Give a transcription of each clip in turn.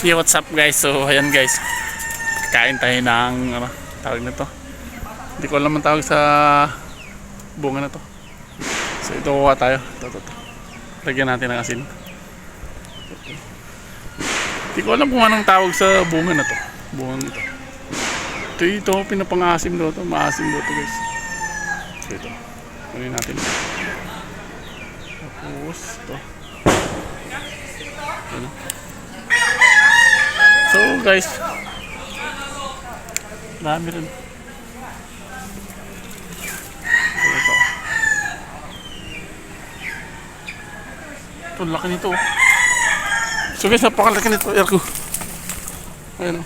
Yo, what's up guys? So ayan guys, kain tayo ng ano, tawag na to, hindi ko alam ang tawag sa bunga na to. So ito kuha tayo, ito. Lagyan natin ng asin. Hindi ko alam kung anong tawag sa bunga na to. Bunga nito. Ito pinapang-asim daw to, maasim daw to guys. So ito, kunin natin. Tapos ito. Ano? So guys, dami rin. Ito, laki nito. So guys, napakalaki nito. Erko. Ayan o.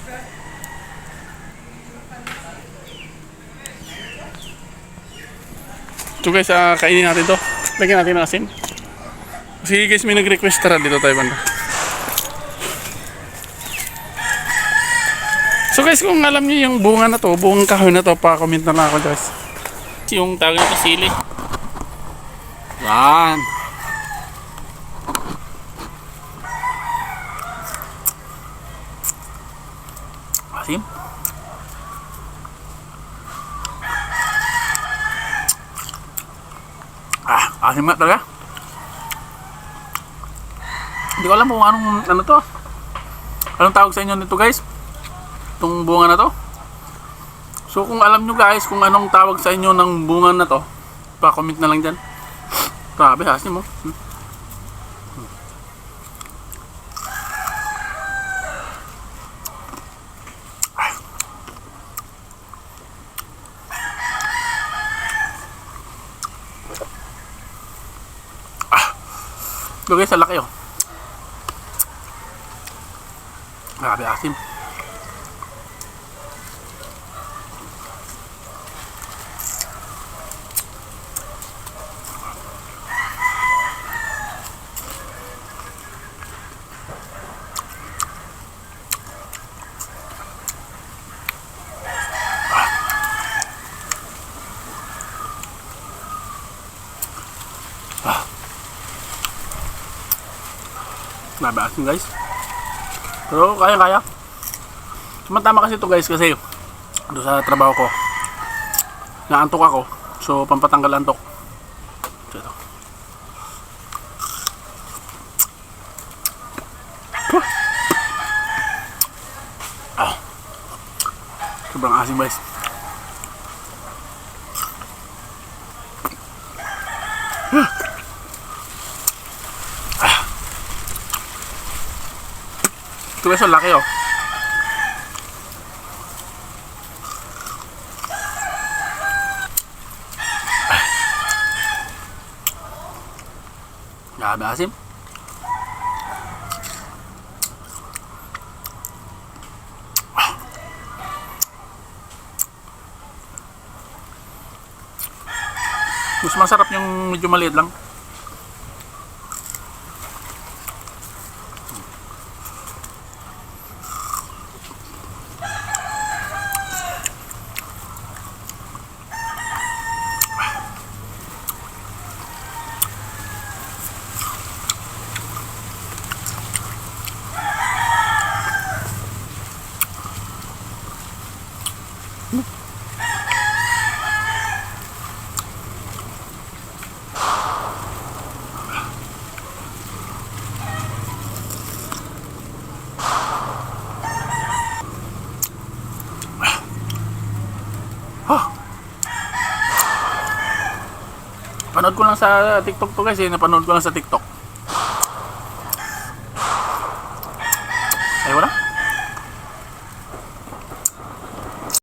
So guys, kainin natin to. Lagyan natin ng asin. Kasi guys, may nag-request, tara dito tayo banda. So guys, kung alam niyo yung bunga na to, buong kahoy na to, pa-comment na lang ako guys. Yung tawag nito sili. Yan. Asim. Asim nga talaga. Hindi ko alam kung ano to. Anong tawag sa inyo nito guys? Itong bunga na to. So kung alam nyo guys kung anong tawag sa inyo ng bunga na to, pa-comment na lang dyan. Grabe, asim mo. Ito guys, ang laki oh. Grabe, asim. Nabasin guys, pero kaya tama kasi ito guys, kasi doon sa trabaho ko naantok ako, so pampatanggal antok. So ito, sobrang asim guys. Ito guys, ang laki oh. Grabe asim. Mas masarap yung medyo maliit lang. Panood ko lang sa TikTok to guys, napanood ko lang sa TikTok.